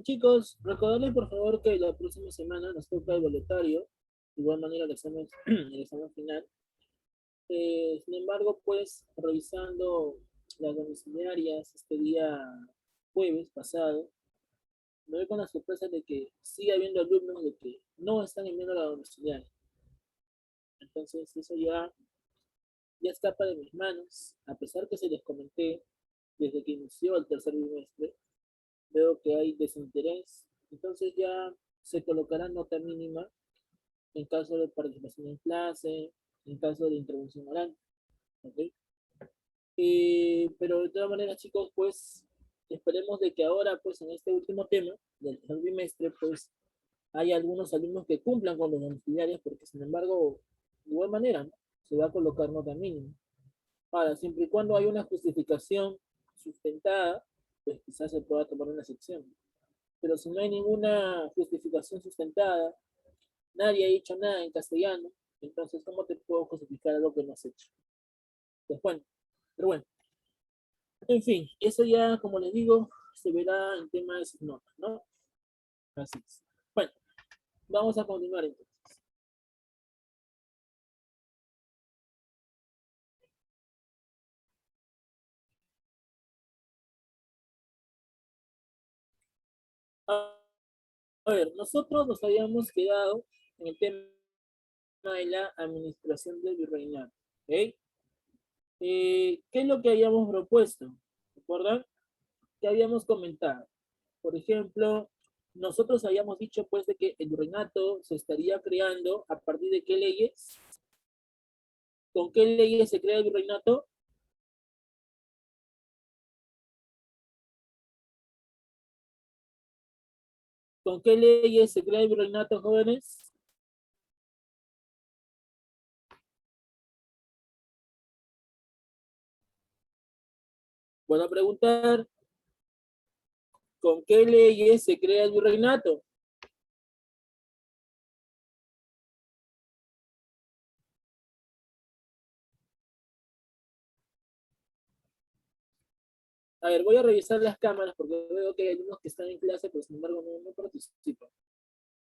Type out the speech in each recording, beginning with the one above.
Chicos, recordarles por favor que la próxima semana nos toca el boletario, de igual manera el examen, el examen final. Sin embargo, pues revisando las domiciliarias este día jueves pasado, me doy con la sorpresa de que sigue habiendo alumnos de que no están enviando la domiciliaria. Entonces eso ya escapa de mis manos, a pesar que se les comenté desde que inició el tercer bimestre, veo que hay desinterés, entonces ya se colocará nota mínima en caso de participación en clase, en caso de intervención oral, ¿ok? Pero de todas maneras, chicos, pues esperemos de que ahora, pues en este último tema del tercer bimestre, pues hay algunos alumnos que cumplan con los domiciliarios, porque sin embargo, de igual manera, ¿no? Se va a colocar nota mínima. Ahora, siempre y cuando hay una justificación sustentada, pues quizás se pueda tomar una sección. Pero si no hay ninguna justificación sustentada, nadie ha dicho nada en castellano, entonces, ¿cómo te puedo justificar algo que no has hecho? Pues bueno, pero bueno, en fin, eso ya, como les digo, se verá en tema de sus notas, ¿no? Así es. Bueno, vamos a continuar entonces. A ver, nosotros nos habíamos quedado en el tema de la administración del virreinato, ¿ok? ¿Qué es lo que habíamos propuesto? ¿Recuerdan? ¿Qué habíamos comentado? Por ejemplo, nosotros habíamos dicho pues de que el virreinato se estaría creando a partir de qué leyes. ¿Con qué leyes se crea el virreinato? ¿Con qué leyes se crea el virreinato, jóvenes? Bueno, a preguntar, ¿con qué leyes se crea el virreinato? A ver, voy a revisar las cámaras porque veo que hay algunos que están en clase, pero sin embargo no participan.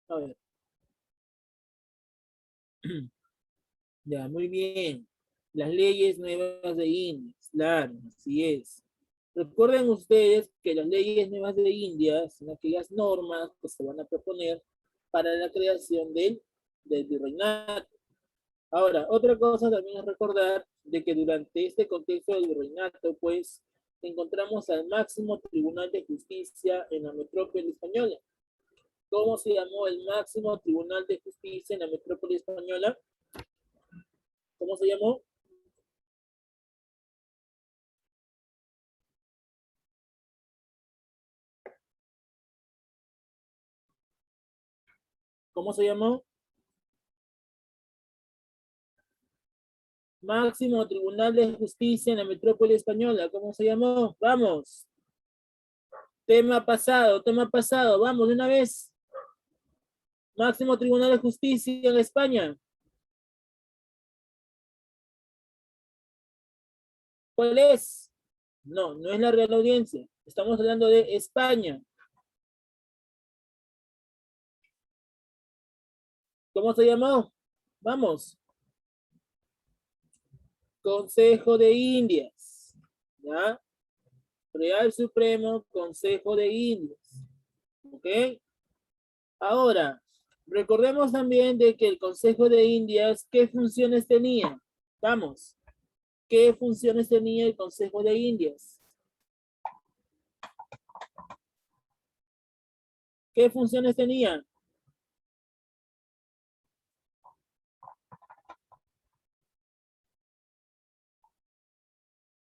A ver, ya, muy bien. Las leyes nuevas de Indias, claro, así es. Recuerden ustedes que las leyes nuevas de India son aquellas normas que se van a proponer para la creación del virreinato. Ahora, otra cosa también es recordar de que durante este contexto del virreinato, pues, encontramos al máximo tribunal de justicia en la metrópoli española. ¿Cómo se llamó el máximo tribunal de justicia en la metrópoli española? ¿Cómo se llamó? ¿Cómo se llamó? Máximo Tribunal de Justicia en la metrópoli española. ¿Cómo se llamó? Vamos. Tema pasado. Vamos, de una vez. Máximo Tribunal de Justicia en España. ¿Cuál es? No, no es la Real Audiencia. Estamos hablando de España. ¿Cómo se llamó? Vamos. Consejo de Indias. ¿Ya? Real Supremo Consejo de Indias. ¿Ok? Ahora, recordemos también de que el Consejo de Indias, ¿qué funciones tenía? Vamos. ¿Qué funciones tenía el Consejo de Indias? ¿Qué funciones tenía?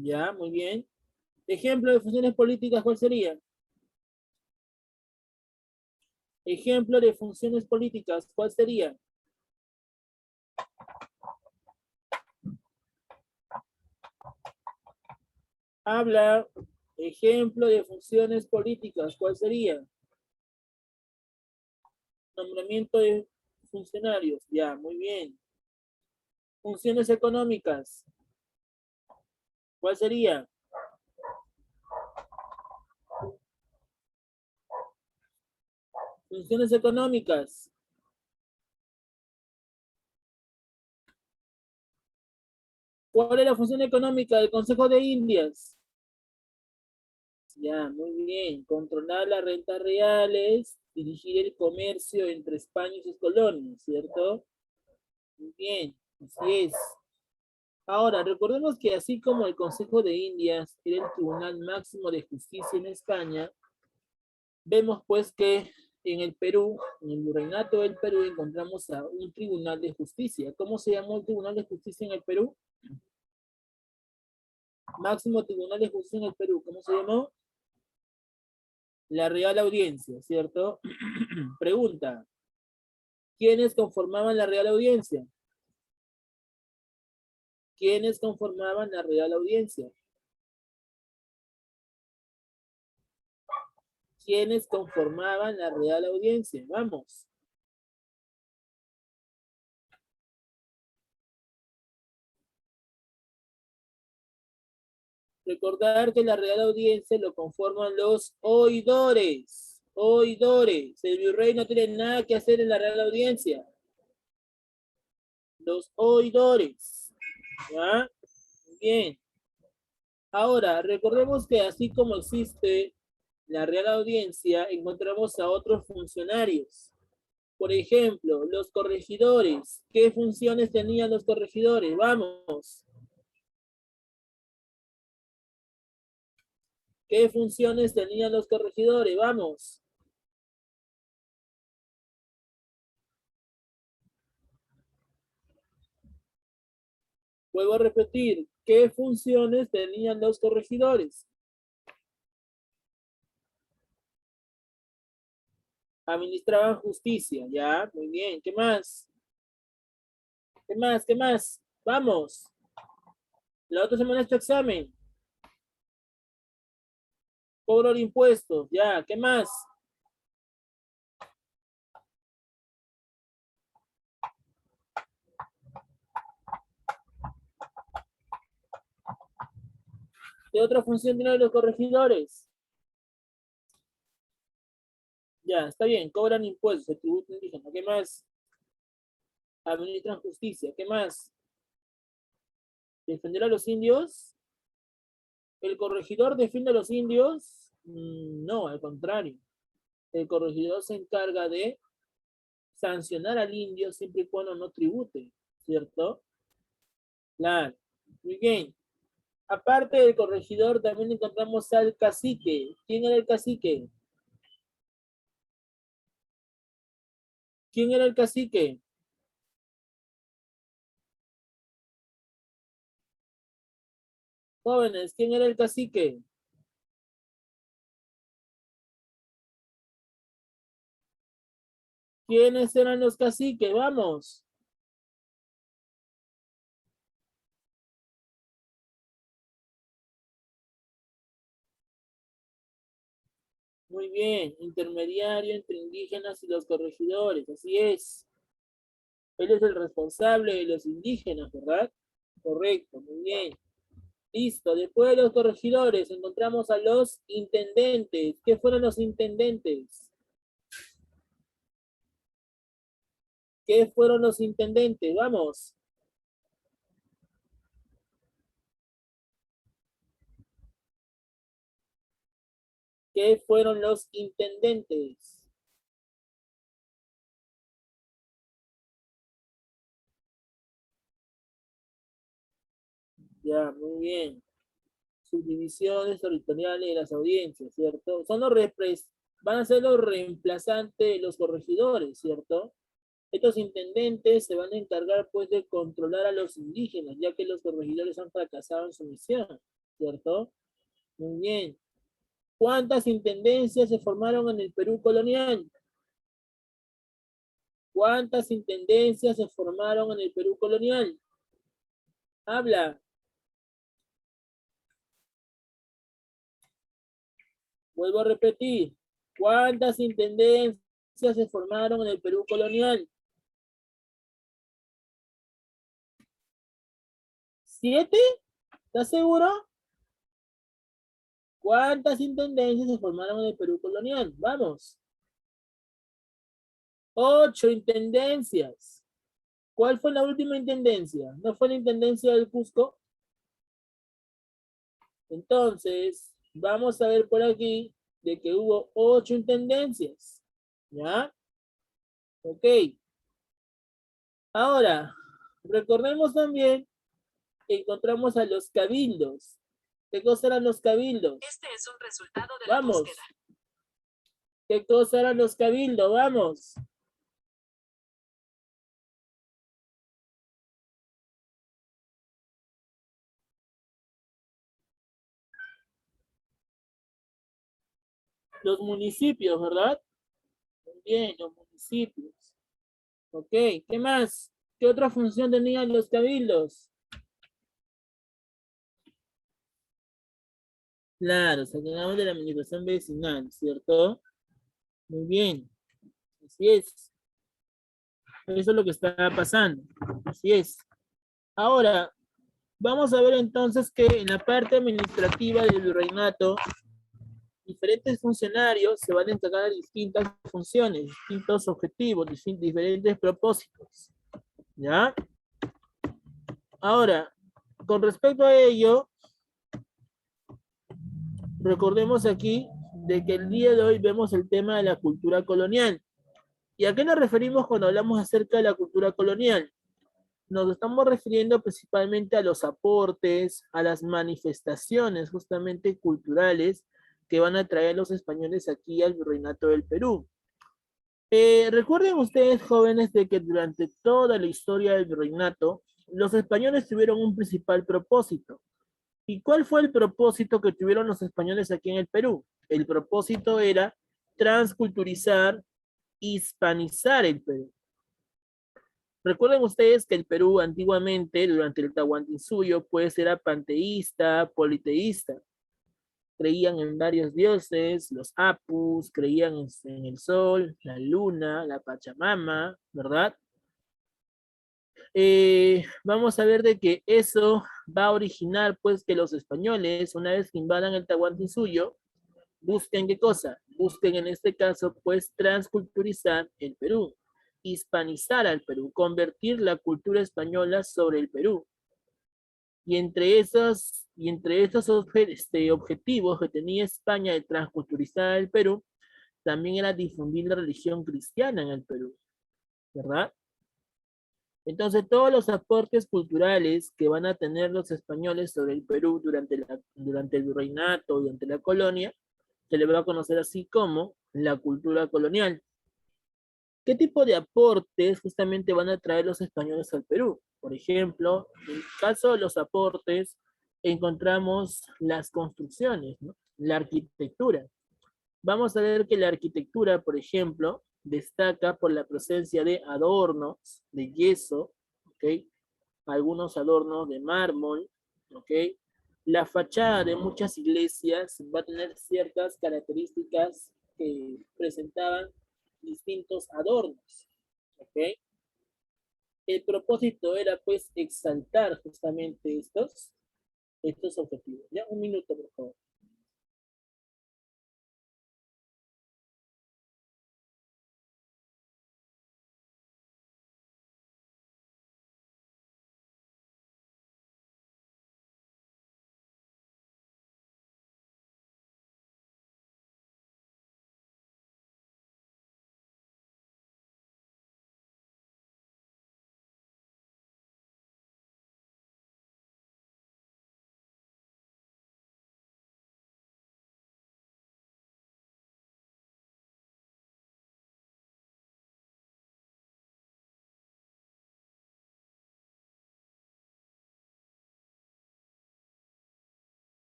Ya, muy bien. Ejemplo de funciones políticas, ¿cuál sería? Ejemplo de funciones políticas, ¿cuál sería? Habla, ejemplo de funciones políticas, ¿cuál sería? Nombramiento de funcionarios, ya, muy bien. Funciones económicas, ¿cuál sería? Funciones económicas. ¿Cuál es la función económica del Consejo de Indias? Ya, muy bien. Controlar las rentas reales, dirigir el comercio entre España y sus colonias, ¿cierto? Muy bien, así es. Ahora, recordemos que así como el Consejo de Indias era el Tribunal Máximo de Justicia en España, vemos pues que en el Perú, en el Virreinato del Perú, encontramos a un Tribunal de Justicia. ¿Cómo se llamó el Tribunal de Justicia en el Perú? Máximo Tribunal de Justicia en el Perú. ¿Cómo se llamó? La Real Audiencia, ¿cierto? Pregunta, ¿quiénes conformaban la Real Audiencia? ¿Quiénes conformaban la Real Audiencia? ¿Quiénes conformaban la Real Audiencia? Vamos. Recordar que la Real Audiencia lo conforman los oidores. Oidores. El virrey no tiene nada que hacer en la Real Audiencia. Los oidores. ¿Ya? Bien. Ahora, recordemos que así como existe la Real Audiencia, encontramos a otros funcionarios. Por ejemplo, los corregidores. ¿Qué funciones tenían los corregidores? Vamos. ¿Qué funciones tenían los corregidores? Vamos. Vuelvo a repetir. ¿Qué funciones tenían los corregidores? Administraban justicia. Ya, muy bien. ¿Qué más? ¿Qué más? ¿Qué más? Vamos. La otra semana es tu examen. Cobro de impuestos. Ya, ¿qué más? ¿Qué otra función tienen los corregidores? Ya, está bien, cobran impuestos, el tributo indígena. ¿Qué más? Administran justicia. ¿Qué más? ¿Defender a los indios? ¿El corregidor defiende a los indios? No, al contrario. El corregidor se encarga de sancionar al indio siempre y cuando no tribute, ¿cierto? Claro. Muy bien. Aparte del corregidor, también encontramos al cacique. ¿Quién era el cacique? ¿Quién era el cacique? Jóvenes, ¿quién era el cacique? ¿Quiénes eran los caciques? Vamos. Muy bien, intermediario entre indígenas y los corregidores, así es. Él es el responsable de los indígenas, ¿verdad? Correcto, muy bien. Listo, después de los corregidores encontramos a los intendentes. ¿Qué fueron los intendentes? ¿Qué fueron los intendentes? Vamos. ¿Qué fueron los intendentes? Ya, muy bien. Subdivisiones territoriales de las audiencias, ¿cierto? Son los van a ser los reemplazantes de los corregidores, ¿cierto? Estos intendentes se van a encargar pues de controlar a los indígenas, ya que los corregidores han fracasado en su misión, ¿cierto? Muy bien. ¿Cuántas intendencias se formaron en el Perú colonial? ¿Cuántas intendencias se formaron en el Perú colonial? Habla. Vuelvo a repetir. ¿Cuántas intendencias se formaron en el Perú colonial? ¿7? ¿Estás seguro? ¿Cuántas intendencias se formaron en el Perú colonial? Vamos. 8 intendencias. ¿Cuál fue la última intendencia? ¿No fue la intendencia del Cusco? Entonces, vamos a ver por aquí de que hubo 8 intendencias. ¿Ya? Ok. Ahora, recordemos también que encontramos a los cabildos. ¿Qué cosa eran los cabildos? Este es un resultado de Vamos. la búsqueda. ¿Qué cosa eran los cabildos? Vamos. Los municipios, ¿verdad? Muy bien, los municipios. Ok, ¿qué más? ¿Qué otra función tenían los cabildos? Claro, se encargaban de la administración vecinal, ¿cierto? Muy bien, así es. Eso es lo que está pasando. Así es. Ahora, vamos a ver entonces que en la parte administrativa del virreinato, diferentes funcionarios se van a encargar de distintas funciones, distintos objetivos, diferentes propósitos. ¿Ya? Ahora, con respecto a ello, recordemos aquí de que el día de hoy vemos el tema de la cultura colonial. ¿Y a qué nos referimos cuando hablamos acerca de la cultura colonial? Nos estamos refiriendo principalmente a los aportes, a las manifestaciones justamente culturales que van a traer los españoles aquí al virreinato del Perú. Recuerden ustedes, jóvenes, de que durante toda la historia del virreinato, los españoles tuvieron un principal propósito. ¿Y cuál fue el propósito que tuvieron los españoles aquí en el Perú? El propósito era transculturizar, hispanizar el Perú. Recuerden ustedes que el Perú antiguamente, durante el Tahuantinsuyo, pues era panteísta, politeísta. Creían en varios dioses, los apus, creían en el sol, la luna, la Pachamama, ¿verdad? Vamos a ver de que eso va a originar pues que los españoles, una vez que invadan el Tahuantinsuyo, busquen qué cosa, busquen en este caso pues transculturizar el Perú, hispanizar al Perú, convertir la cultura española sobre el Perú. Y entre esos objetivos que tenía España de transculturizar el Perú, también era difundir la religión cristiana en el Perú, ¿verdad? Entonces, todos los aportes culturales que van a tener los españoles sobre el Perú durante el virreinato, durante la colonia, se le va a conocer así como la cultura colonial. ¿Qué tipo de aportes justamente van a traer los españoles al Perú? Por ejemplo, en el caso de los aportes, encontramos las construcciones, ¿no? La arquitectura. Vamos a ver que la arquitectura, por ejemplo, destaca por la presencia de adornos de yeso, ¿ok? Algunos adornos de mármol, ¿ok? La fachada de muchas iglesias va a tener ciertas características que presentaban distintos adornos, ¿ok? El propósito era pues exaltar justamente estos objetivos. Ya, un minuto, por favor.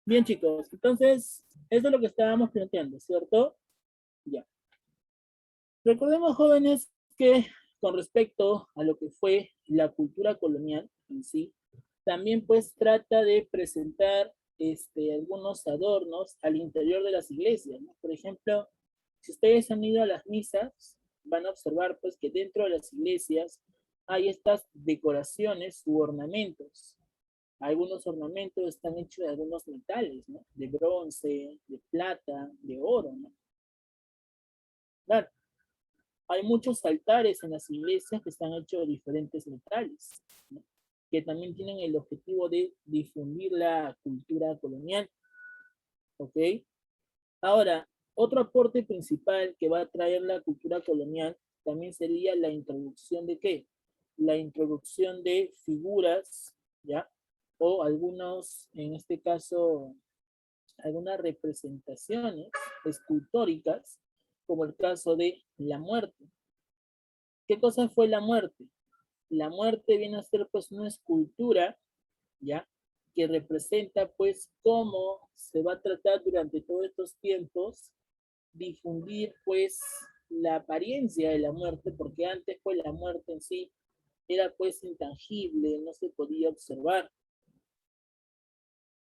Bien, chicos, entonces, eso es lo que estábamos planteando, ¿cierto? Ya. Recordemos, jóvenes, que con respecto a lo que fue la cultura colonial en sí, también pues trata de presentar algunos adornos al interior de las iglesias, ¿no? Por ejemplo, si ustedes han ido a las misas, van a observar pues que dentro de las iglesias hay estas decoraciones u ornamentos. Algunos ornamentos están hechos de algunos metales, ¿no? De bronce, de plata, de oro, ¿no? Claro, hay muchos altares en las iglesias que están hechos de diferentes metales, ¿no? Que también tienen el objetivo de difundir la cultura colonial, ¿ok? Ahora, otro aporte principal que va a traer la cultura colonial también sería la introducción de ¿qué? La introducción de figuras, ¿ya? O algunos, en este caso, algunas representaciones escultóricas, como el caso de la muerte. ¿Qué cosa fue la muerte? La muerte viene a ser pues una escultura, ¿ya? Que representa pues cómo se va a tratar durante todos estos tiempos difundir pues la apariencia de la muerte, porque antes pues la muerte en sí era pues intangible, no se podía observar,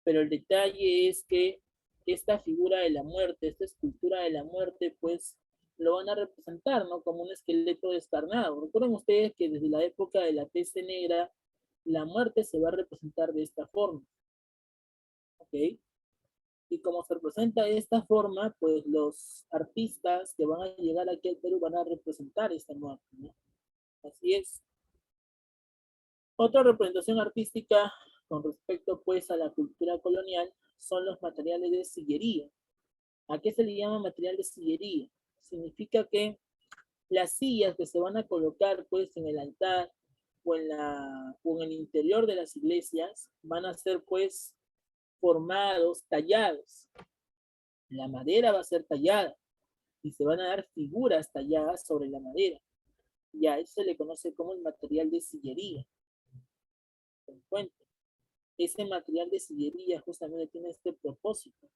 pero el detalle es que esta figura de la muerte, esta escultura de la muerte, pues lo van a representar, ¿no? Como un esqueleto descarnado. Recuerden ustedes que desde la época de la peste negra, la muerte se va a representar de esta forma, ¿ok? Y como se representa de esta forma, pues los artistas que van a llegar aquí al Perú van a representar esta muerte, ¿no? Así es. Otra representación artística con respecto pues a la cultura colonial son los materiales de sillería. ¿A qué se le llama material de sillería? Significa que las sillas que se van a colocar pues en el altar o en el interior de las iglesias van a ser pues formados, tallados. La madera va a ser tallada y se van a dar figuras talladas sobre la madera. Y a eso se le conoce como el material de sillería. Ese material de sillería justamente tiene este propósito.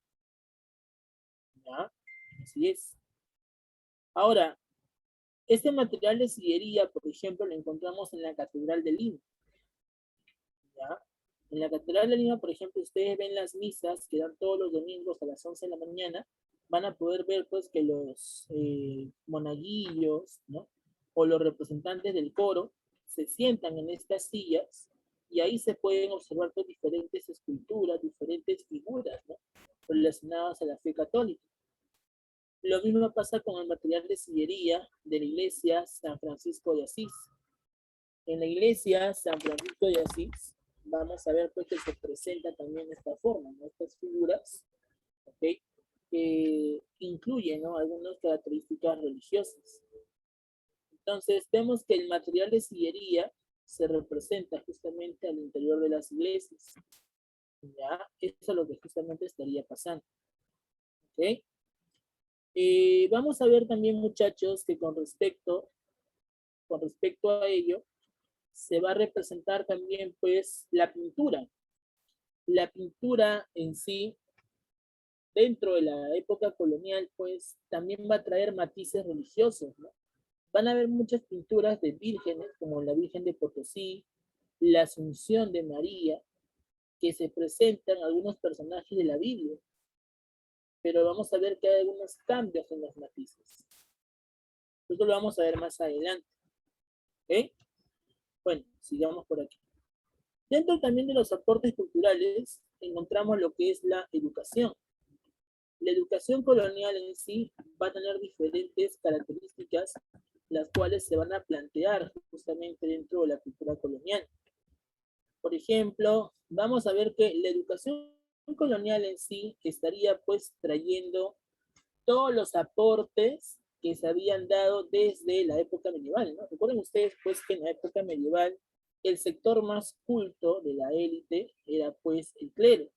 ¿Ya? Así es. Ahora, este material de sillería, por ejemplo, lo encontramos en la Catedral de Lima. ¿Ya? En la Catedral de Lima, por ejemplo, ustedes ven las misas que dan todos los domingos a las 11 de la mañana, van a poder ver pues que los monaguillos, ¿no? O los representantes del coro se sientan en estas sillas y ahí se pueden observar pues, diferentes esculturas, diferentes figuras, ¿no? Relacionadas a la fe católica. Lo mismo pasa con el material de sillería de la iglesia San Francisco de Asís. En la iglesia San Francisco de Asís vamos a ver pues que se presenta también de esta forma, ¿no? Estas figuras, ¿ok? Que incluyen, ¿no? Algunas características religiosas. Entonces vemos que el material de sillería se representa justamente al interior de las iglesias. ¿Ya? Eso es lo que justamente estaría pasando. ¿Ok? Vamos a ver también, muchachos, que con respecto a ello, se va a representar también, pues, la pintura. La pintura en sí, dentro de la época colonial, pues, también va a traer matices religiosos, ¿no? Van a haber muchas pinturas de vírgenes, como la Virgen de Potosí, la Asunción de María, que se presentan algunos personajes de la Biblia, pero vamos a ver que hay algunos cambios en los matices. Esto lo vamos a ver más adelante. ¿Ok? Bueno, sigamos por aquí. Dentro también de los aportes culturales encontramos lo que es la educación. La educación colonial en sí va a tener diferentes características, las cuales se van a plantear justamente dentro de la cultura colonial. Por ejemplo, vamos a ver que la educación colonial en sí estaría pues trayendo todos los aportes que se habían dado desde la época medieval, ¿no? Recuerden ustedes pues que en la época medieval el sector más culto de la élite era pues el clero.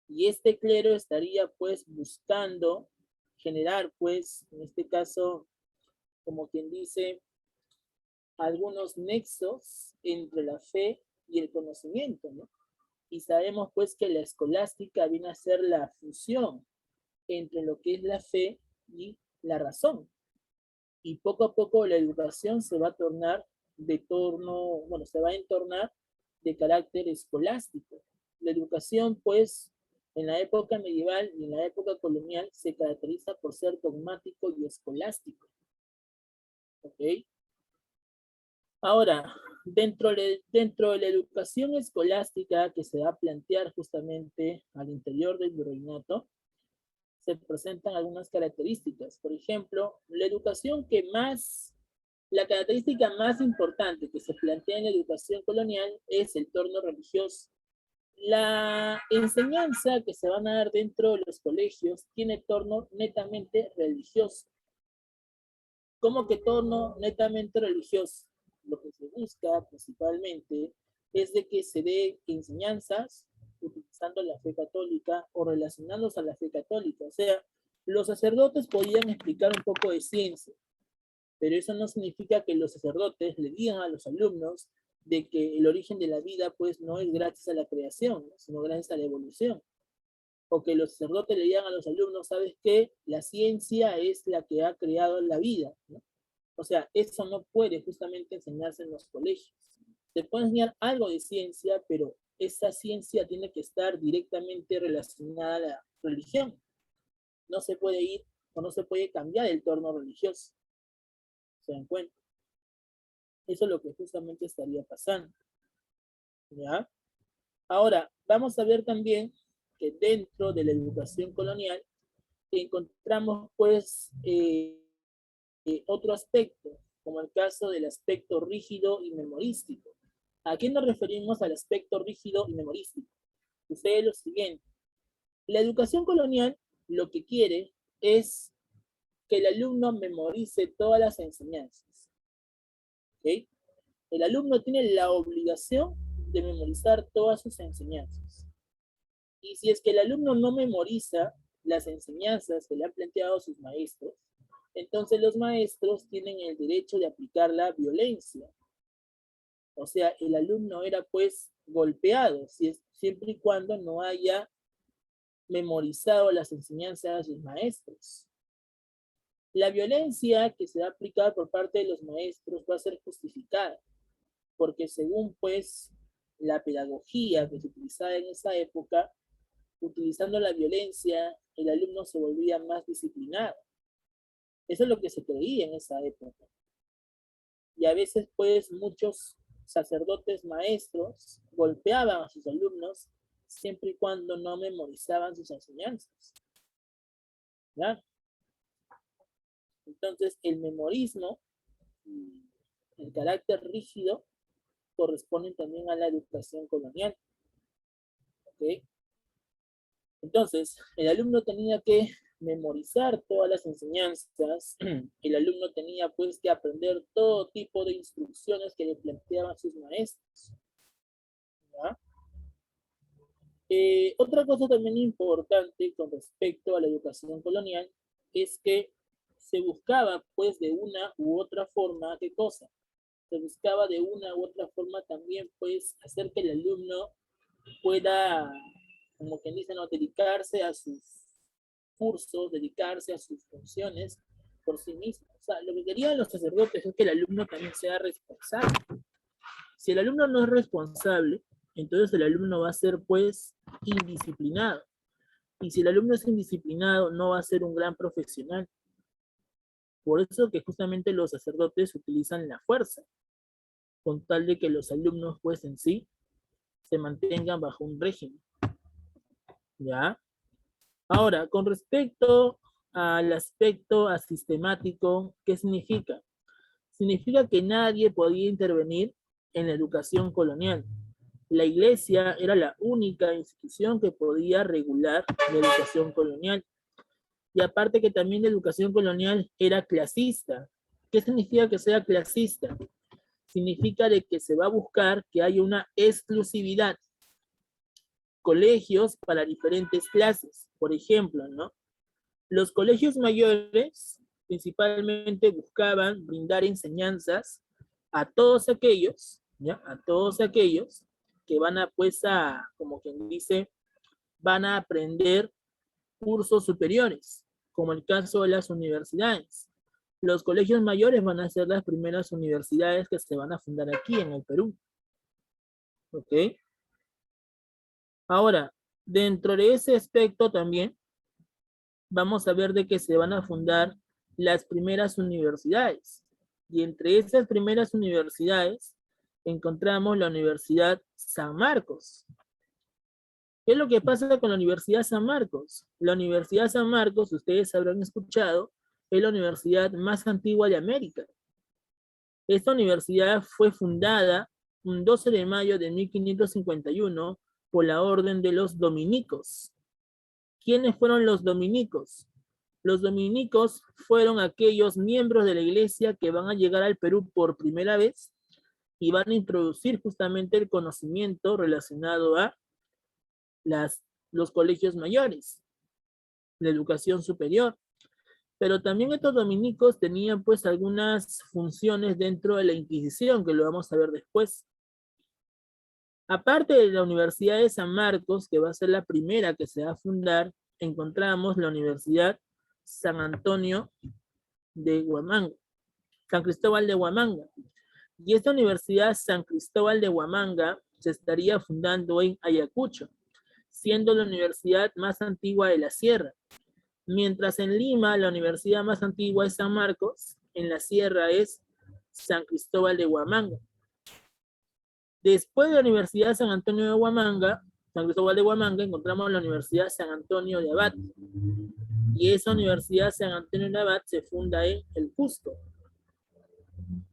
Y este clero estaría pues buscando generar pues, en este caso, como quien dice, algunos nexos entre la fe y el conocimiento, ¿no? Y sabemos pues que la escolástica viene a ser la fusión entre lo que es la fe y la razón. Y poco a poco la educación se va a tornar bueno, se va a entornar de carácter escolástico. La educación, pues, en la época medieval y en la época colonial se caracteriza por ser dogmático y escolástico. ¿Ok? Ahora, dentro de la educación escolástica que se va a plantear justamente al interior del virreinato, se presentan algunas características. Por ejemplo, la característica más importante que se plantea en la educación colonial es el torno religioso. La enseñanza que se van a dar dentro de los colegios tiene torno netamente religioso. ¿Cómo que torno netamente religioso? Lo que se busca principalmente es de que se dé enseñanzas utilizando la fe católica o relacionándose a la fe católica. O sea, los sacerdotes podían explicar un poco de ciencia, pero eso no significa que los sacerdotes le digan a los alumnos de que el origen de la vida pues no es gracias a la creación, sino gracias a la evolución. O que los sacerdotes le digan a los alumnos, ¿sabes qué? La ciencia es la que ha creado la vida, ¿no? O sea, eso no puede justamente enseñarse en los colegios. Se puede enseñar algo de ciencia, pero esa ciencia tiene que estar directamente relacionada a la religión. No se puede ir o no se puede cambiar el torno religioso. ¿Se dan cuenta? Eso es lo que justamente estaría pasando. ¿Ya? Ahora, vamos a ver también que dentro de la educación colonial encontramos pues otro aspecto, como el caso del aspecto rígido y memorístico. ¿A qué nos referimos al aspecto rígido y memorístico? Sucede lo siguiente. La educación colonial lo que quiere es que el alumno memorice todas las enseñanzas. ¿Okay? El alumno tiene la obligación de memorizar todas sus enseñanzas. Y si es que el alumno no memoriza las enseñanzas que le han planteado sus maestros, entonces los maestros tienen el derecho de aplicar la violencia. O sea, el alumno era pues golpeado, siempre y cuando no haya memorizado las enseñanzas de sus maestros. La violencia que se va a aplicar por parte de los maestros va a ser justificada, porque según pues la pedagogía que se utilizaba en esa época, utilizando la violencia, el alumno se volvía más disciplinado. Eso es lo que se creía en esa época. Y a veces, pues, muchos sacerdotes maestros golpeaban a sus alumnos siempre y cuando no memorizaban sus enseñanzas. ¿Ya? Entonces, el memorismo y el carácter rígido corresponden también a la educación colonial. ¿Ok? Entonces, el alumno tenía que memorizar todas las enseñanzas, el alumno tenía pues que aprender todo tipo de instrucciones que le planteaban sus maestros. ¿Ya? Otra cosa también importante con respecto a la educación colonial es que se buscaba pues de una u otra forma, ¿qué cosa? Se buscaba de una u otra forma también pues hacer que el alumno pueda, como quien dice, no, dedicarse a sus cursos, dedicarse a sus funciones por sí mismo. O sea, lo que querían los sacerdotes es que el alumno también sea responsable. Si el alumno no es responsable, entonces el alumno va a ser pues indisciplinado. Y si el alumno es indisciplinado, no va a ser un gran profesional. Por eso que justamente los sacerdotes utilizan la fuerza, con tal de que los alumnos pues en sí se mantengan bajo un régimen. ¿Ya? Ahora, con respecto al aspecto asistemático, ¿qué significa? Significa que nadie podía intervenir en la educación colonial. La iglesia era la única institución que podía regular la educación colonial. Y aparte que también la educación colonial era clasista. ¿Qué significa que sea clasista? Significa de que se va a buscar que haya una exclusividad. Colegios para diferentes clases. Por ejemplo, ¿no? Los colegios mayores principalmente buscaban brindar enseñanzas a todos aquellos, ¿ya? A todos aquellos que van a, pues, como quien dice, van a aprender cursos superiores, como el caso de las universidades. Los colegios mayores van a ser las primeras universidades que se van a fundar aquí en el Perú. ¿Ok? Ahora, dentro de ese aspecto también, vamos a ver de que se van a fundar las primeras universidades. Y entre esas primeras universidades encontramos la Universidad San Marcos. ¿Qué es lo que pasa con la Universidad San Marcos? La Universidad San Marcos, ustedes habrán escuchado, es la universidad más antigua de América. Esta universidad fue fundada un 12 de mayo de 1551 por la Orden de los Dominicos. ¿Quiénes fueron los dominicos? Los dominicos fueron aquellos miembros de la iglesia que van a llegar al Perú por primera vez y van a introducir justamente el conocimiento relacionado a los colegios mayores, la educación superior. Pero también estos dominicos tenían pues algunas funciones dentro de la Inquisición, que lo vamos a ver después. Aparte de la Universidad de San Marcos, que va a ser la primera que se va a fundar, encontramos la Universidad San Antonio de Huamanga, San Cristóbal de Huamanga. Y esta Universidad San Cristóbal de Huamanga se estaría fundando en Ayacucho, siendo la universidad más antigua de la sierra. Mientras en Lima la universidad más antigua es San Marcos, en la sierra es San Cristóbal de Huamanga. Después de la Universidad San Antonio de Huamanga, San Cristóbal de Huamanga, encontramos la Universidad San Antonio de Abad. Y esa Universidad San Antonio de Abad se funda en el Cusco.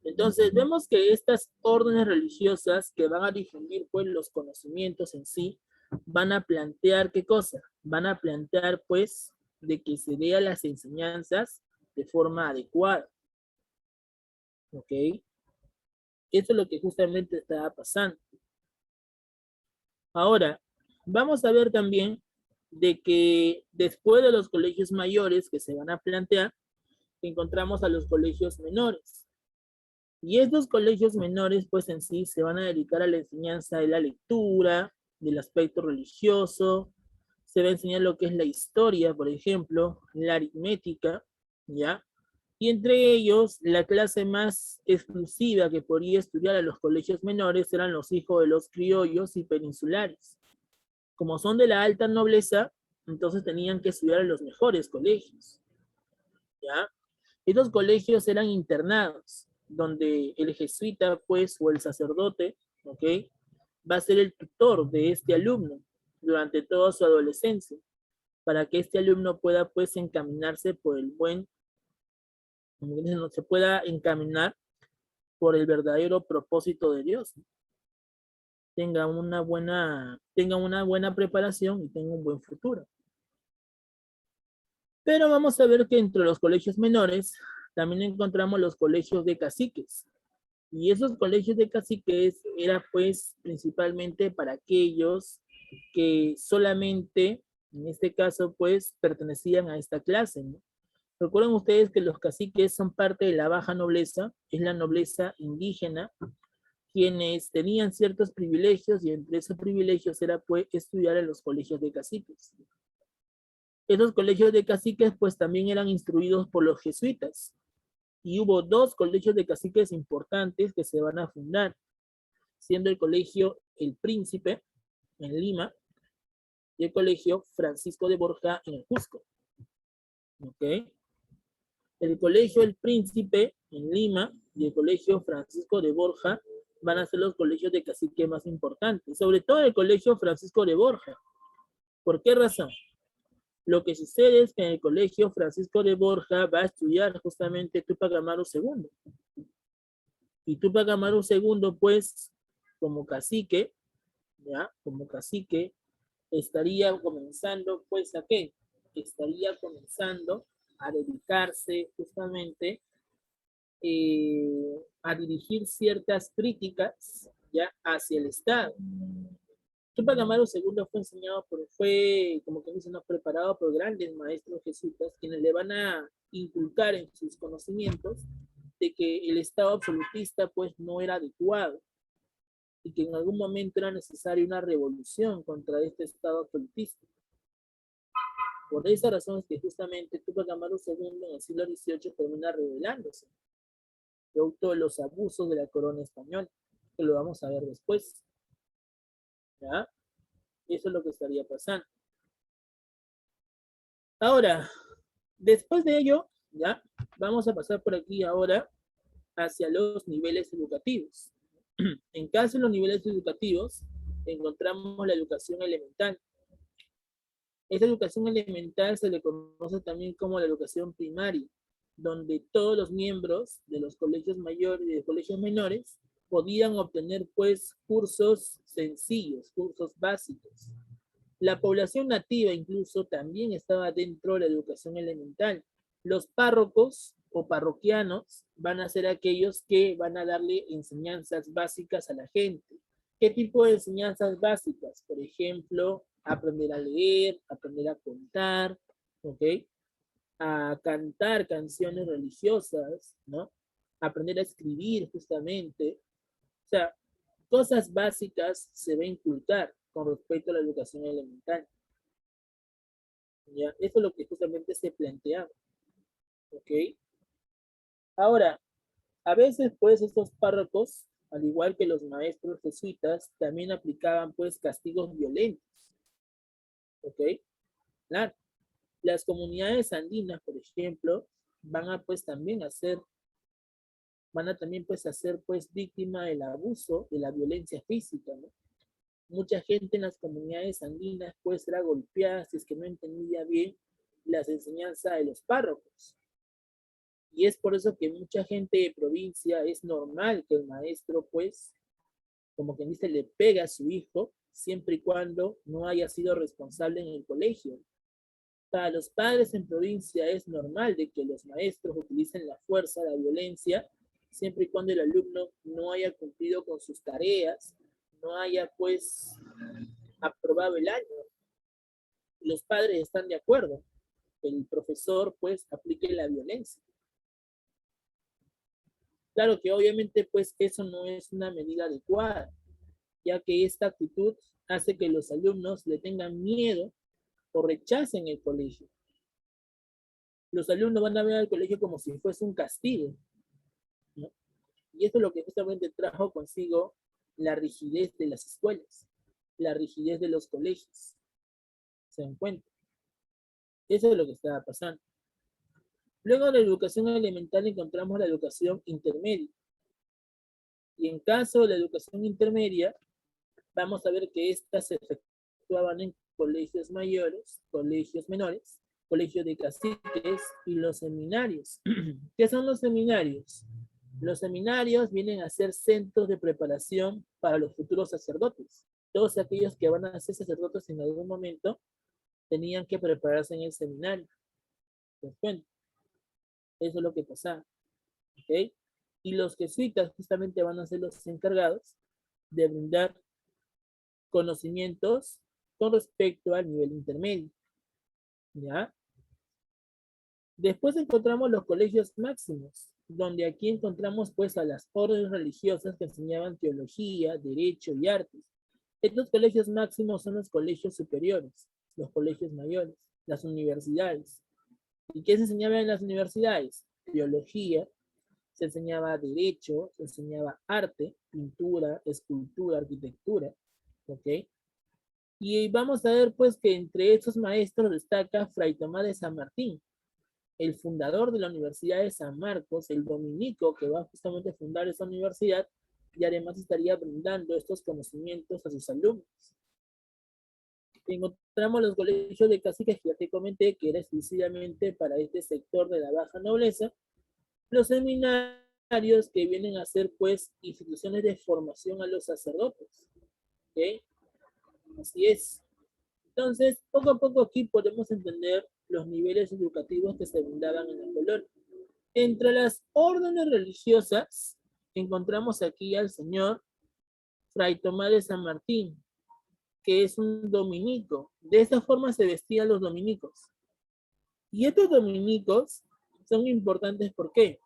Entonces vemos que estas órdenes religiosas que van a difundir pues los conocimientos en sí, van a plantear ¿qué cosa? Van a plantear pues de que se vean las enseñanzas de forma adecuada. ¿Ok? Eso es lo que justamente estaba pasando. Ahora, vamos a ver también de que después de los colegios mayores que se van a plantear, encontramos a los colegios menores. Y estos colegios menores, pues en sí, se van a dedicar a la enseñanza de la lectura, del aspecto religioso, se va a enseñar lo que es la historia, por ejemplo, la aritmética, ¿ya? Y entre ellos, la clase más exclusiva que podría estudiar a los colegios menores eran los hijos de los criollos y peninsulares. Como son de la alta nobleza, entonces tenían que estudiar en los mejores colegios, ¿ya? Estos colegios eran internados, donde el jesuita, pues, o el sacerdote, ¿ok? Va a ser el tutor de este alumno durante toda su adolescencia, para que este alumno pueda, pues, encaminarse por el buen, no se pueda encaminar por el verdadero propósito de Dios. Tenga una buena preparación y tenga un buen futuro. Pero vamos a ver que entre los colegios menores también encontramos los colegios de caciques. Y esos colegios de caciques era pues principalmente para aquellos que solamente, en este caso pues, pertenecían a esta clase, ¿no? Recuerden ustedes que los caciques son parte de la baja nobleza, es la nobleza indígena, quienes tenían ciertos privilegios y entre esos privilegios era pues estudiar en los colegios de caciques. Esos colegios de caciques pues también eran instruidos por los jesuitas y hubo dos colegios de caciques importantes que se van a fundar, siendo el colegio El Príncipe en Lima y el colegio Francisco de Borja en el Cusco. ¿Ok? El colegio El Príncipe en Lima y el colegio Francisco de Borja van a ser los colegios de cacique más importantes, sobre todo el colegio Francisco de Borja. ¿Por qué razón? Lo que sucede es que en el colegio Francisco de Borja va a estudiar justamente Túpac Amaru II. Y Túpac Amaru II, pues, como cacique, ¿ya? Como cacique, estaría comenzando, pues, ¿a qué? Estaría comenzando a dedicarse justamente a dirigir ciertas críticas, ¿ya? Hacia el Estado. Túpac Amaru II fue, como que dice, no, preparado por grandes maestros jesuitas, quienes le van a inculcar en sus conocimientos de que el Estado absolutista, pues, no era adecuado y que en algún momento era necesaria una revolución contra este Estado absolutista. Por esa razón es que justamente Túpac Amaru II en el siglo XVIII termina rebelándose, producto de los abusos de la corona española, que lo vamos a ver después. ¿Ya? Eso es lo que estaría pasando. Ahora, después de ello, ya, vamos a pasar por aquí ahora hacia los niveles educativos. En caso de los niveles educativos, encontramos la educación elemental. Esta educación elemental se le conoce también como la educación primaria, donde todos los miembros de los colegios mayores y de colegios menores podían obtener pues cursos sencillos, cursos básicos. La población nativa incluso también estaba dentro de la educación elemental. Los párrocos o parroquianos van a ser aquellos que van a darle enseñanzas básicas a la gente. ¿Qué tipo de enseñanzas básicas? Por ejemplo, aprender a leer, aprender a contar, ¿ok? A cantar canciones religiosas, ¿no? Aprender a escribir justamente. O sea, cosas básicas se va a inculcar con respecto a la educación elemental. ¿Ya? Eso es lo que justamente se planteaba. ¿Ok? Ahora, a veces pues estos párrocos, al igual que los maestros jesuitas, también aplicaban pues castigos violentos. ¿Ok? Claro. Las comunidades andinas, por ejemplo, van a pues también hacer, van a también pues hacer pues víctima del abuso, de la violencia física, ¿no? Mucha gente en las comunidades andinas pues era golpeada si es que no entendía bien las enseñanzas de los párrocos. Y es por eso que mucha gente de provincia es normal que el maestro pues, como quien dice, le pega a su hijo siempre y cuando no haya sido responsable en el colegio. Para los padres en provincia es normal de que los maestros utilicen la fuerza, la violencia, siempre y cuando el alumno no haya cumplido con sus tareas, no haya pues aprobado el año. Los padres están de acuerdo, el profesor pues aplique la violencia. Claro que obviamente pues eso no es una medida adecuada, ya que esta actitud hace que los alumnos le tengan miedo o rechacen el colegio. Los alumnos van a ver al colegio como si fuese un castigo, ¿no? Y esto es lo que justamente trajo consigo la rigidez de las escuelas, la rigidez de los colegios. ¿Se dan cuenta? Eso es lo que estaba pasando. Luego de la educación elemental encontramos la educación intermedia. Y en caso de la educación intermedia, vamos a ver que estas se efectuaban en colegios mayores, colegios menores, colegios de caciques y los seminarios. ¿Qué son los seminarios? Los seminarios vienen a ser centros de preparación para los futuros sacerdotes. Todos aquellos que van a ser sacerdotes en algún momento tenían que prepararse en el seminario. Pues bueno, eso es lo que pasaba. ¿Okay? Y los jesuitas justamente van a ser los encargados de brindar conocimientos con respecto al nivel intermedio. ¿Ya? Después encontramos los colegios máximos, donde aquí encontramos pues a las órdenes religiosas que enseñaban teología, derecho y artes. Estos colegios máximos son los colegios superiores, los colegios mayores, las universidades. ¿Y qué se enseñaba en las universidades? Teología, se enseñaba derecho, se enseñaba arte, pintura, escultura, arquitectura, ¿ok? Y vamos a ver pues que entre estos maestros destaca Fray Tomás de San Martín, el fundador de la Universidad de San Marcos, el dominico que va justamente a fundar esa universidad y además estaría brindando estos conocimientos a sus alumnos. Encontramos los colegios de caciques que ya te comenté que era exclusivamente para este sector de la baja nobleza, los seminarios que vienen a ser pues instituciones de formación a los sacerdotes. ¿Okay? Así es. Entonces, poco a poco aquí podemos entender los niveles educativos que se brindaban en la colonia. Entre las órdenes religiosas, encontramos aquí al señor Fray Tomás de San Martín, que es un dominico. De esta forma se vestían los dominicos. Y estos dominicos son importantes, ¿por qué?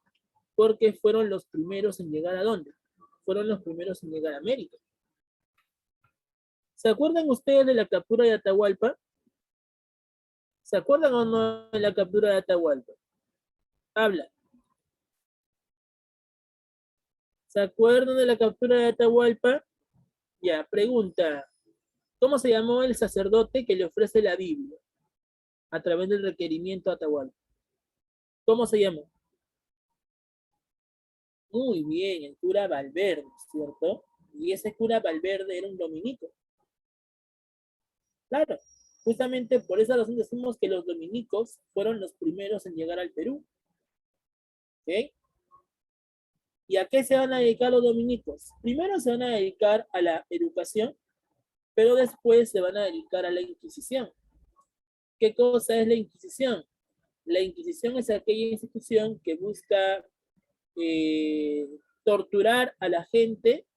Porque fueron los primeros en llegar a ¿dónde? Fueron los primeros en llegar a América. ¿Se acuerdan ustedes de la captura de Atahualpa? ¿Se acuerdan o no de la captura de Atahualpa? Habla. ¿Se acuerdan de la captura de Atahualpa? Ya, pregunta. ¿Cómo se llamó el sacerdote que le ofrece la Biblia a través del requerimiento a Atahualpa? ¿Cómo se llamó? Muy bien, el cura Valverde, ¿cierto? Y ese cura Valverde era un dominico. Claro, justamente por esa razón decimos que los dominicos fueron los primeros en llegar al Perú. ¿Ok? ¿Y a qué se van a dedicar los dominicos? Primero se van a dedicar a la educación, pero después se van a dedicar a la Inquisición. ¿Qué cosa es la Inquisición? La Inquisición es aquella institución que busca eh, torturar a la gente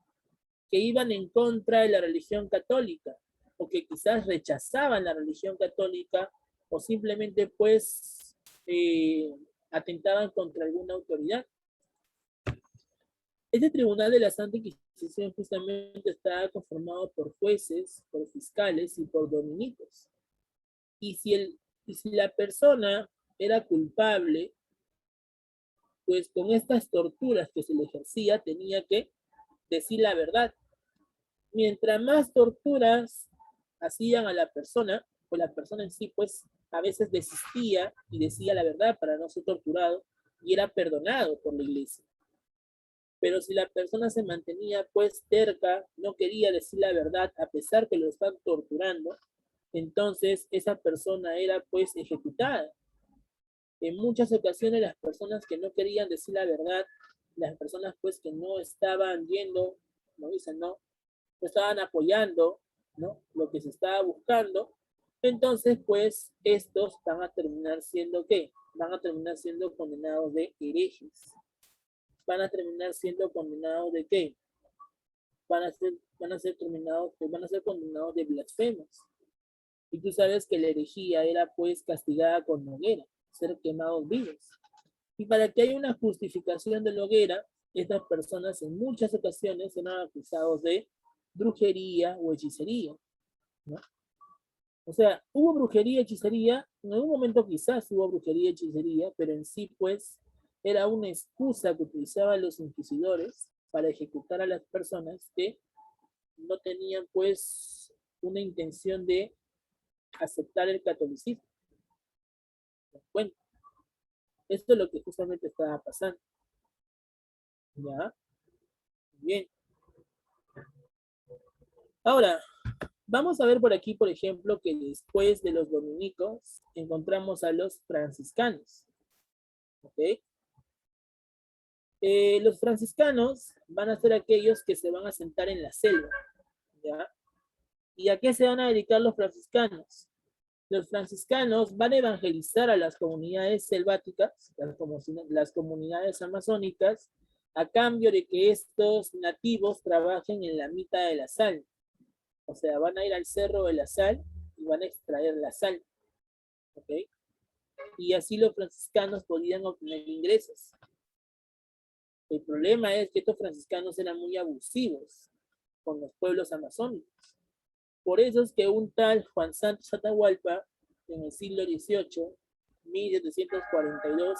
que iban en contra de la religión católica o que quizás rechazaban la religión católica o simplemente pues atentaban contra alguna autoridad. Este tribunal de la Santa Inquisición justamente estaba conformado por jueces, por fiscales y por dominicos. Y si, y si la persona era culpable, pues con estas torturas que se le ejercía tenía que decir la verdad. Mientras más torturas hacían a la persona, pues la persona en sí, pues a veces desistía y decía la verdad para no ser torturado y era perdonado por la iglesia. Pero si la persona se mantenía pues terca, no quería decir la verdad a pesar que lo están torturando, entonces esa persona era pues ejecutada. En muchas ocasiones las personas que no querían decir la verdad, las personas pues que no estaban yendo, como dicen, no estaban apoyando, ¿no? Lo que se estaba buscando, entonces pues estos van a terminar siendo ¿qué? Van a terminar siendo condenados de herejes. Van a terminar siendo condenados de ¿qué? Van a ser condenados de blasfemos. Y tú sabes que la herejía era pues castigada con hoguera, ser quemados vivos. Y para que haya una justificación de la hoguera, estas personas en muchas ocasiones eran acusados de brujería o hechicería, ¿no? O sea, hubo brujería, hechicería, en algún momento quizás hubo brujería, hechicería, pero en sí pues era una excusa que utilizaban los inquisidores para ejecutar a las personas que no tenían pues una intención de aceptar el catolicismo. Bueno, esto es lo que justamente estaba pasando. ¿Ya? Bien. Ahora, vamos a ver por aquí, por ejemplo, que después de los dominicos encontramos a los franciscanos. ¿Ok? Los franciscanos van a ser aquellos que se van a sentar en la selva. ¿Ya? ¿Y a qué se van a dedicar los franciscanos? Los franciscanos van a evangelizar a las comunidades selváticas, las comunidades amazónicas, a cambio de que estos nativos trabajen en la mitad de la sal. O sea, van a ir al cerro de la sal y van a extraer la sal. ¿Ok? Y así los franciscanos podían obtener ingresos. El problema es que estos franciscanos eran muy abusivos con los pueblos amazónicos. Por eso es que un tal Juan Santos Atahualpa, en el siglo XVIII, 1742,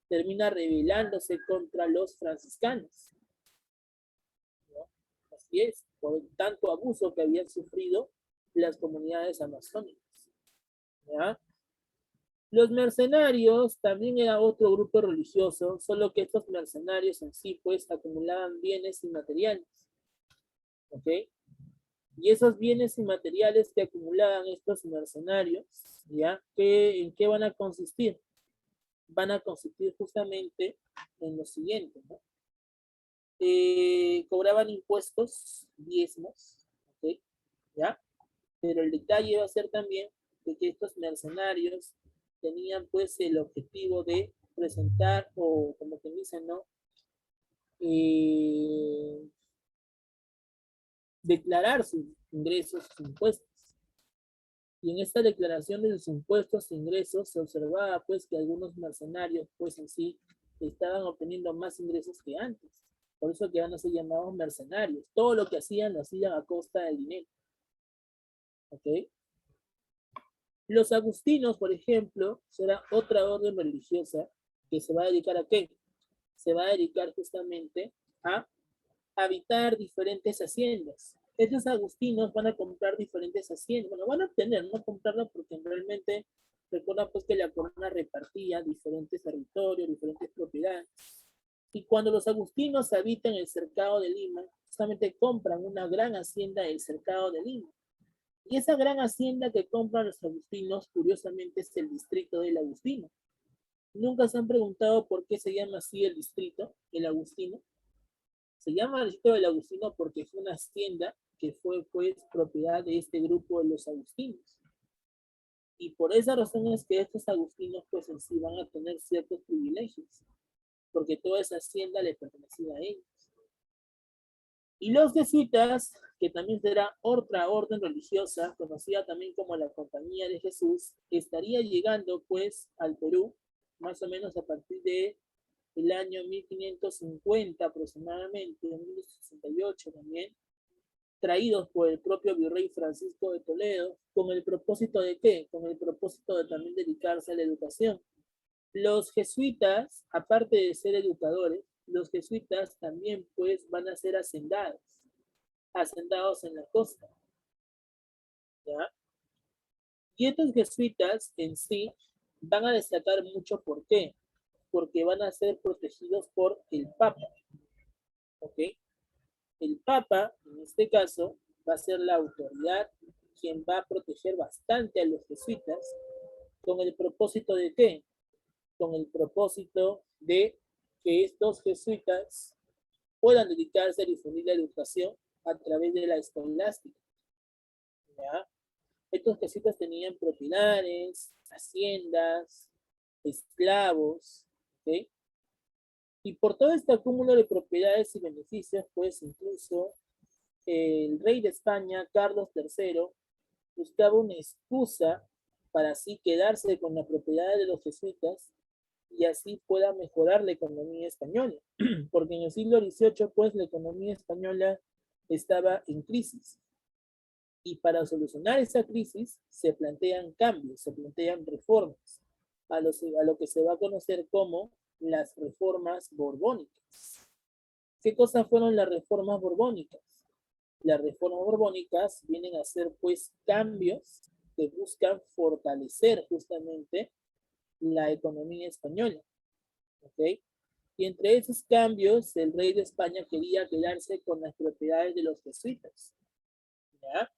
termina rebelándose contra los franciscanos. ¿No? Así es, por tanto abuso que habían sufrido las comunidades amazónicas. ¿Ya? Los mercenarios también era otro grupo religioso, solo que estos mercenarios en sí pues acumulaban bienes inmateriales. ¿Ok? Y esos bienes inmateriales que acumulaban estos mercenarios, ¿ya? ¿En qué van a consistir? Van a consistir justamente en lo siguiente, ¿no? Cobraban impuestos, diezmos, ¿ok? ¿Ya? Pero el detalle va a ser también de que estos mercenarios tenían pues el objetivo de presentar o como que dicen, ¿no? Eh, declarar sus ingresos, sus impuestos. Y en esta declaración de sus impuestos e ingresos se observaba pues que algunos mercenarios pues en sí estaban obteniendo más ingresos que antes. Por eso que van a ser llamados mercenarios. Todo lo que hacían lo hacían a costa del dinero. ¿Ok? Los agustinos, por ejemplo, será otra orden religiosa que se va a dedicar a qué? Se va a dedicar justamente a habitar diferentes haciendas. Estos agustinos van a comprar diferentes haciendas. Bueno, van a obtener, no comprarlas porque realmente recuerda pues que la corona repartía diferentes territorios, diferentes propiedades. Y cuando los agustinos habitan el cercado de Lima, justamente compran una gran hacienda del cercado de Lima. Y esa gran hacienda que compran los agustinos, curiosamente, es el distrito del Agustino. ¿Nunca se han preguntado por qué se llama así el distrito, el Agustino? Se llama el distrito del Agustino porque fue una hacienda que fue pues propiedad de este grupo de los agustinos. Y por esa razón es que estos agustinos pues en sí van a tener ciertos privilegios, porque toda esa hacienda le pertenecía a ellos. Y los jesuitas, que también será otra orden religiosa, conocida también como la Compañía de Jesús, estaría llegando pues al Perú, más o menos a partir de el año 1550 aproximadamente, en 1568 también, traídos por el propio virrey Francisco de Toledo, con el propósito de ¿qué? Con el propósito de también dedicarse a la educación. Los jesuitas, aparte de ser educadores, los jesuitas también pues van a ser hacendados en la costa, ¿ya? Y estos jesuitas en sí van a destacar mucho. ¿Por qué? Porque van a ser protegidos por el Papa, ¿ok? El Papa, en este caso, va a ser la autoridad quien va a proteger bastante a los jesuitas, con el propósito de ¿qué? Con el propósito de que estos jesuitas puedan dedicarse a difundir la educación a través de la escolástica, ¿ya? Estos jesuitas tenían propiedades, haciendas, esclavos, ¿ok? Y por todo este acúmulo de propiedades y beneficios, pues incluso el rey de España, Carlos III, buscaba una excusa para así quedarse con la propiedad de los jesuitas y así pueda mejorar la economía española. Porque en el siglo XVIII, pues la economía española estaba en crisis. Y para solucionar esa crisis se plantean cambios, se plantean reformas, a lo que se va a conocer como las reformas borbónicas. ¿Qué cosas fueron las reformas borbónicas? Las reformas borbónicas vienen a ser pues cambios que buscan fortalecer justamente la economía española, ¿ok? Y entre esos cambios, el rey de España quería quedarse con las propiedades de los jesuitas, ¿ya?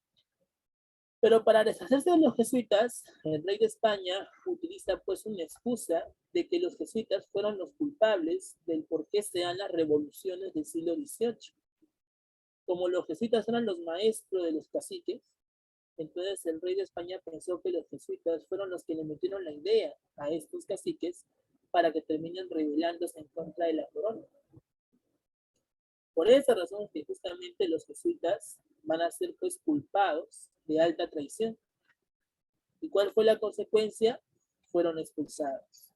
Pero para deshacerse de los jesuitas, el rey de España utiliza pues una excusa de que los jesuitas fueron los culpables del por qué se dan las revoluciones del siglo XVIII. Como los jesuitas eran los maestros de los caciques, entonces el rey de España pensó que los jesuitas fueron los que le metieron la idea a estos caciques para que terminen rebelándose en contra de la corona. Por esa razón que justamente los jesuitas van a ser pues culpados de alta traición. ¿Y cuál fue la consecuencia? Fueron expulsados.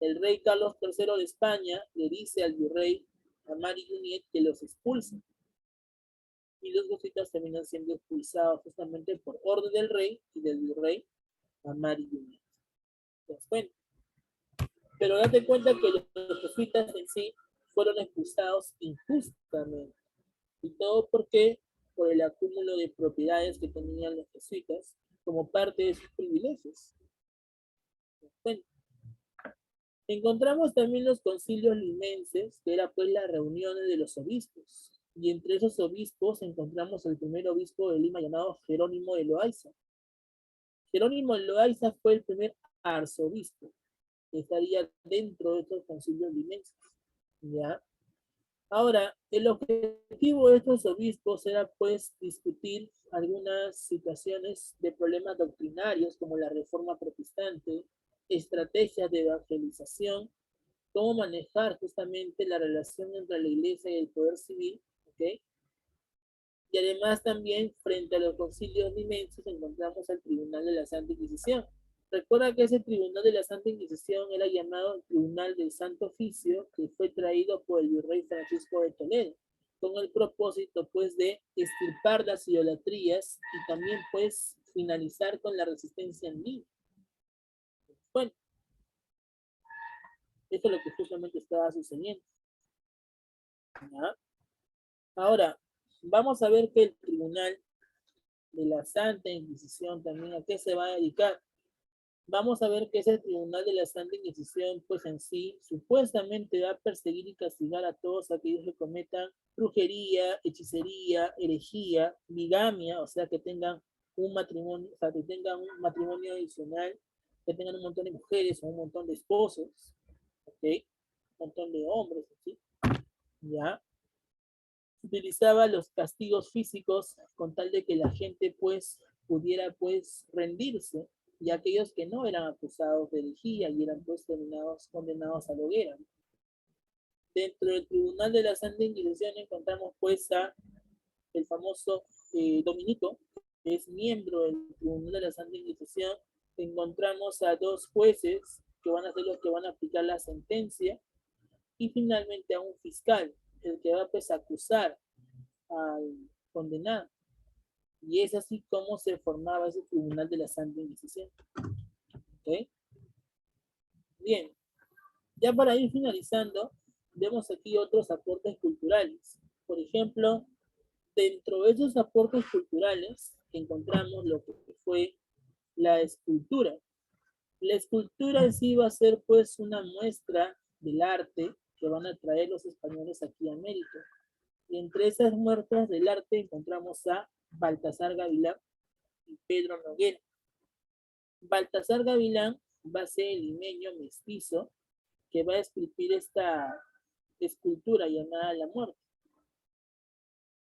El rey Carlos III de España le dice al virrey Amari Juníez que los expulse. Y los jesuitas terminan siendo expulsados justamente por orden del rey y del virrey Amari Juníez. Bueno, pero date cuenta que los jesuitas en sí fueron expulsados injustamente. Y todo porque por el acúmulo de propiedades que tenían los jesuitas como parte de sus privilegios. Bueno, encontramos también los concilios limenses, que eran pues las reuniones de los obispos. Y entre esos obispos encontramos el primer obispo de Lima llamado Jerónimo de Loaiza. Jerónimo de Loaiza fue el primer arzobispo que estaría dentro de estos concilios limenses. ¿Ya? Ahora, el objetivo de estos obispos era pues discutir algunas situaciones de problemas doctrinarios como la reforma protestante, estrategias de evangelización, cómo manejar justamente la relación entre la iglesia y el poder civil, ¿ok? Y además también frente a los concilios limenses encontramos el Tribunal de la Santa Inquisición. Recuerda que ese Tribunal de la Santa Inquisición era llamado Tribunal del Santo Oficio, que fue traído por el virrey Francisco de Toledo, con el propósito pues de extirpar las idolatrías y también pues finalizar con la resistencia en Lima. Bueno, eso es lo que justamente estaba sucediendo. ¿Ya? Ahora, vamos a ver que el Tribunal de la Santa Inquisición también a qué se va a dedicar. vamos a ver que ese tribunal de la Santa Inquisición, pues en sí, supuestamente va a perseguir y castigar a todos aquellos que cometan brujería, hechicería, herejía, bigamia, o sea, que tengan un matrimonio, o sea, que tengan un matrimonio adicional, que tengan un montón de mujeres o un montón de esposos, ¿ok? Un montón de hombres, ¿sí? ¿Ya? Utilizaba los castigos físicos con tal de que la gente pues pudiera pues rendirse y aquellos que no eran acusados de herejía y eran pues condenados a la hoguera. Dentro del Tribunal de la Santa Inquisición encontramos pues a el famoso Dominico, que es miembro del Tribunal de la Santa Inquisición. Encontramos a dos jueces que van a ser los que van a aplicar la sentencia y finalmente a un fiscal, el que va pues a acusar al condenado. Y es así como se formaba ese tribunal de la Santa Inquisición. ¿Okay? Bien, ya para ir finalizando, vemos aquí otros aportes culturales. Por ejemplo, dentro de esos aportes culturales encontramos lo que fue la escultura. La escultura en sí va a ser pues una muestra del arte que van a traer los españoles aquí a América. Y entre esas muestras del arte encontramos a Baltasar Gavilán y Pedro Noguera. Baltasar Gavilán va a ser el limeño mestizo que va a esculpir esta escultura llamada La Muerte.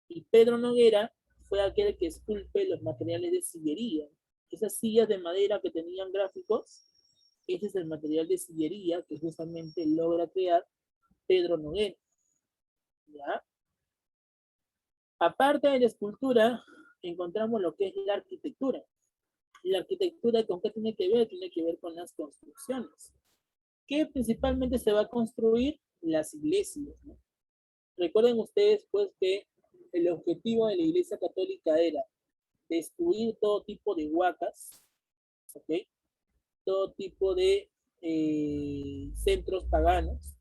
Y Pedro Noguera fue aquel que esculpe los materiales de sillería. Esas sillas de madera que tenían gráficos, ese es el material de sillería que justamente logra crear Pedro Noguera. ¿Ya? Aparte de la escultura, encontramos lo que es la arquitectura. La arquitectura, ¿con qué tiene que ver? Tiene que ver con las construcciones. ¿Qué principalmente se va a construir? Las iglesias, ¿no? Recuerden ustedes pues que el objetivo de la Iglesia Católica era destruir todo tipo de huacas, ¿ok? Todo tipo de centros paganos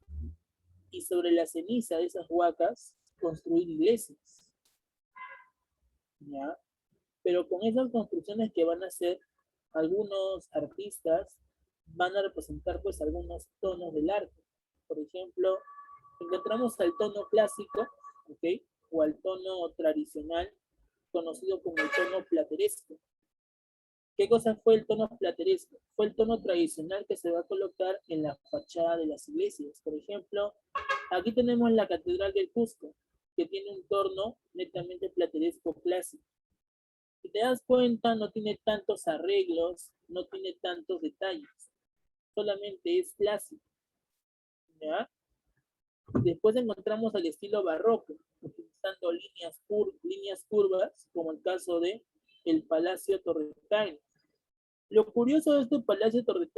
y sobre la ceniza de esas huacas construir iglesias, ¿ya? Pero con esas construcciones que van a hacer algunos artistas van a representar pues algunos tonos del arte. Por ejemplo, encontramos al tono clásico, ¿ok? O al tono tradicional, conocido como el tono plateresco. ¿Qué cosa fue el tono plateresco? Fue el tono tradicional que se va a colocar en la fachada de las iglesias. Por ejemplo, aquí tenemos la Catedral del Cusco, que tiene un tono netamente plateresco clásico. Si te das cuenta, no tiene tantos arreglos, no tiene tantos detalles, solamente es clásico. ¿Ya? Después encontramos el estilo barroco, utilizando líneas curvas, como el caso de el Palacio Torre. Lo curioso de este Palacio Torre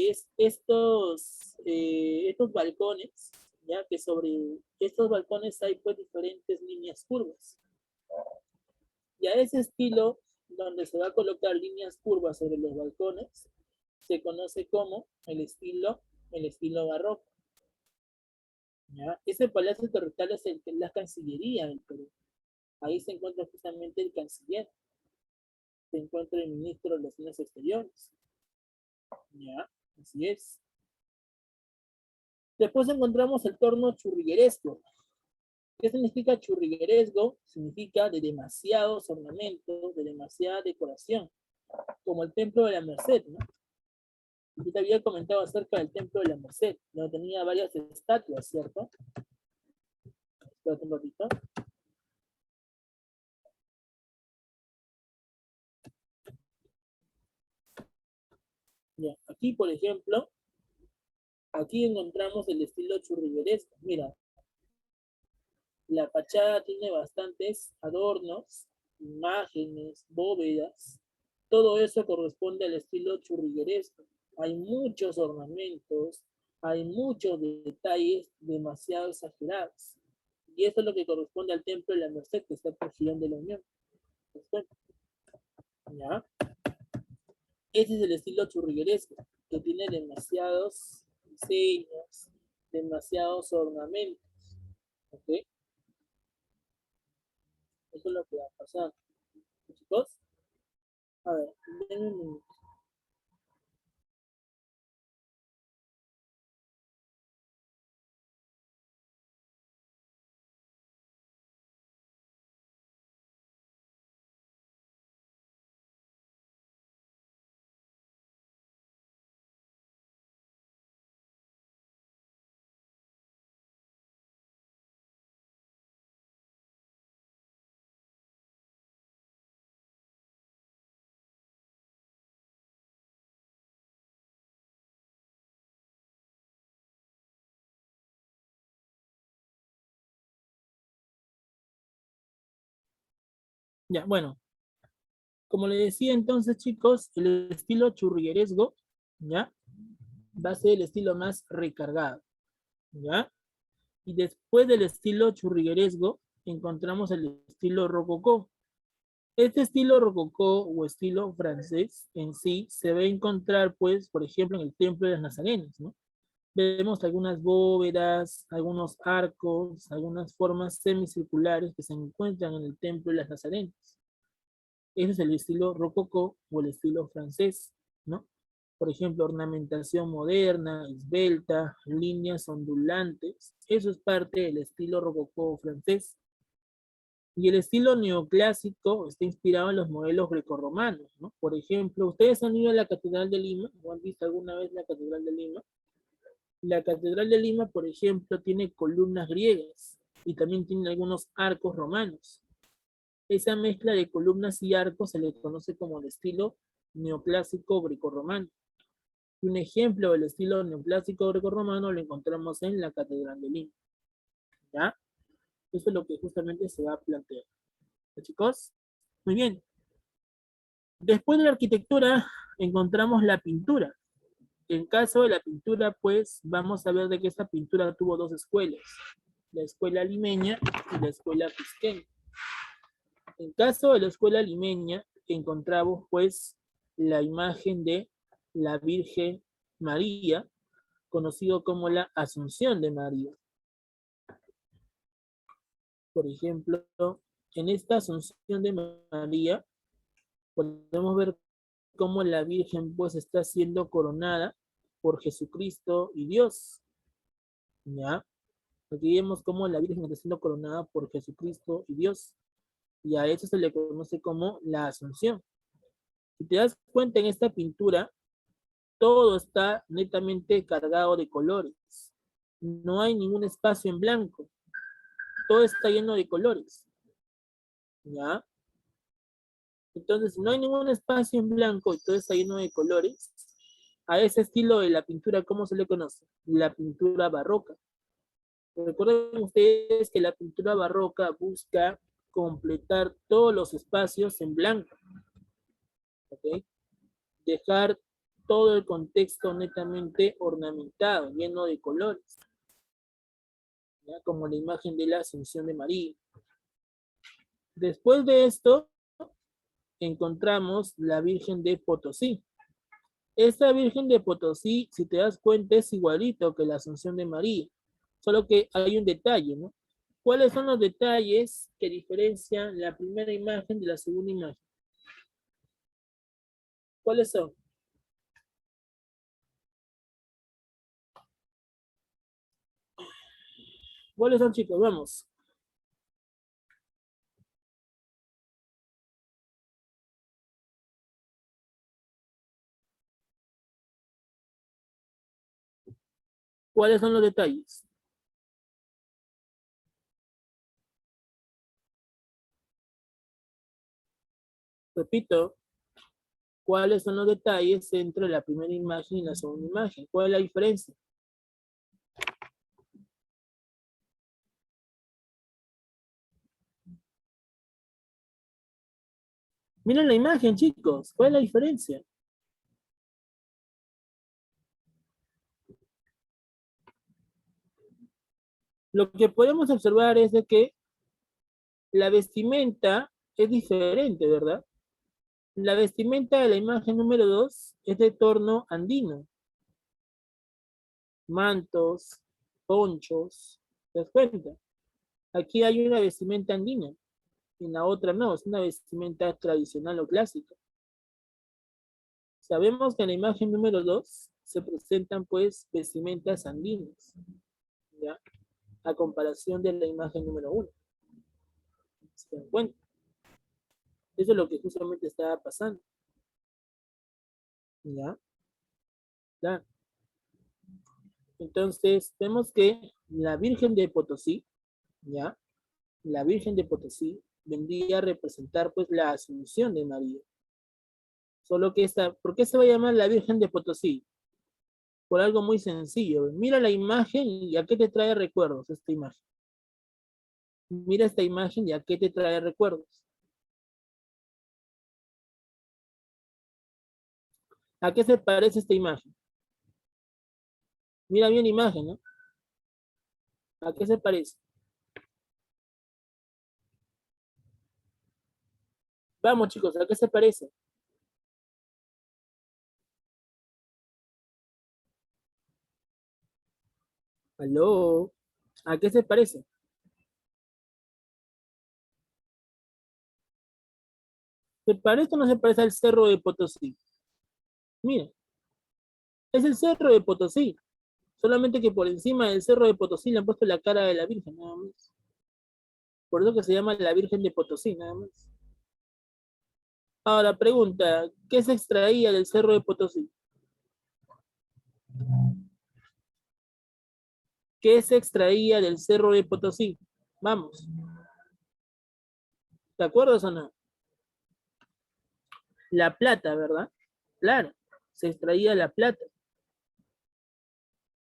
es estos balcones, ya que sobre estos balcones hay pues diferentes líneas curvas. Y a ese estilo, donde se va a colocar líneas curvas sobre los balcones, se conoce como el estilo barroco. ¿Ya? Ese Palacio Torretal es la Cancillería del Perú. Ahí se encuentra justamente el canciller, se encuentra el ministro de Relaciones Exteriores. ¿Ya? Así es. Después encontramos el torno churrigueresco. ¿Qué significa churrigueresco? Significa de demasiados ornamentos, de demasiada decoración, como el Templo de la Merced, ¿no? Yo te había comentado acerca del Templo de la Merced, donde tenía varias estatuas, ¿cierto? Espérate un ratito. Ya. Aquí, por ejemplo, aquí encontramos el estilo churrigueresco. Mira, la fachada tiene bastantes adornos, imágenes, bóvedas. Todo eso corresponde al estilo churrigueresco. Hay muchos ornamentos, hay muchos detalles demasiado exagerados. Y eso es lo que corresponde al Templo de la Merced, que está por Girón de la Unión. ¿Ya? Ese es el estilo churrigueresco, que tiene demasiados diseños, demasiados ornamentos. ¿Ok? Eso es lo que va a pasar. Chicos, a ver, denme un minuto. Ya, bueno, como le decía entonces, chicos, el estilo churrigueresco, ¿ya? Va a ser el estilo más recargado, ¿ya? Y después del estilo churrigueresco, encontramos el estilo rococó. Este estilo rococó o estilo francés en sí se va a encontrar, pues, por ejemplo, en el Templo de las Nazarenas, ¿no? Vemos algunas bóvedas, algunos arcos, algunas formas semicirculares que se encuentran en el Templo de las Nazarenas. Ese es el estilo rococó o el estilo francés, ¿no? Por ejemplo, ornamentación moderna, esbelta, líneas ondulantes. Eso es parte del estilo rococó francés. Y el estilo neoclásico está inspirado en los modelos grecorromanos, ¿no? Por ejemplo, ¿ustedes han ido a la Catedral de Lima o han visto alguna vez la Catedral de Lima? La Catedral de Lima, por ejemplo, tiene columnas griegas y también tiene algunos arcos romanos. Esa mezcla de columnas y arcos se le conoce como el estilo neoclásico grecorromano. Un ejemplo del estilo neoclásico grecorromano lo encontramos en la Catedral de Lima. ¿Ya? Eso es lo que justamente se va a plantear. ¿Ya, chicos? Muy bien. Después de la arquitectura encontramos la pintura. En caso de la pintura, pues vamos a ver de que esta pintura tuvo dos escuelas, la escuela limeña y la escuela pisqueña. En caso de la escuela limeña, encontramos pues la imagen de la Virgen María, conocido como la Asunción de María. Por ejemplo, en esta Asunción de María, podemos ver cómo la Virgen pues está siendo coronada por Jesucristo y Dios. ¿Ya? Aquí vemos cómo la Virgen está siendo coronada por Jesucristo y Dios. Y a eso se le conoce como la Asunción. Si te das cuenta en esta pintura, todo está netamente cargado de colores. No hay ningún espacio en blanco. Todo está lleno de colores. ¿Ya? Entonces, no hay ningún espacio en blanco y todo está lleno de colores. A ese estilo de la pintura, ¿cómo se le conoce? La pintura barroca. Recuerden ustedes que la pintura barroca busca completar todos los espacios en blanco, ¿ok? Dejar todo el contexto netamente ornamentado, lleno de colores, ¿ya? Como la imagen de la Asunción de María. Después de esto, encontramos la Virgen de Potosí. Esta Virgen de Potosí, si te das cuenta, es igualito que la Asunción de María, solo que hay un detalle, ¿no? ¿Cuáles son los detalles que diferencian la primera imagen de la segunda imagen? ¿Cuáles son? ¿Cuáles son, chicos? Vamos. ¿Cuáles son los detalles? Repito, ¿cuáles son los detalles entre la primera imagen y la segunda imagen? ¿Cuál es la diferencia? Miren la imagen, chicos. ¿Cuál es la diferencia? Lo que podemos observar es de que la vestimenta es diferente, ¿verdad? La vestimenta de la imagen número 2 es de torno andino. Mantos, ponchos, ¿te das cuenta? Aquí hay una vestimenta andina, en la otra no, es una vestimenta tradicional o clásica. Sabemos que en la imagen número 2 se presentan pues vestimentas andinas, ¿ya? A comparación de la imagen número 1. ¿Se dan cuenta? Eso es lo que justamente estaba pasando, ¿ya? ¿Ya? Entonces, vemos que la Virgen de Potosí, ¿ya? La Virgen de Potosí vendría a representar pues la Asunción de María. Solo que esta, ¿por qué se va a llamar la Virgen de Potosí? Por algo muy sencillo. Mira la imagen y a qué te trae recuerdos esta imagen. Mira esta imagen y a qué te trae recuerdos. ¿A qué se parece esta imagen? Mira bien la imagen, ¿no? ¿A qué se parece? Vamos, chicos, ¿a qué se parece? ¿Aló? ¿A qué se parece? ¿Se parece o no se parece al Cerro de Potosí? Mira, es el Cerro de Potosí. Solamente que por encima del Cerro de Potosí le han puesto la cara de la Virgen, nada más. Por eso que se llama la Virgen de Potosí, nada más. Ahora, pregunta, ¿qué se extraía del Cerro de Potosí? ¿Qué se extraía del Cerro de Potosí? Vamos, ¿te acuerdas o no? La plata, ¿verdad? Claro, se extraía la plata.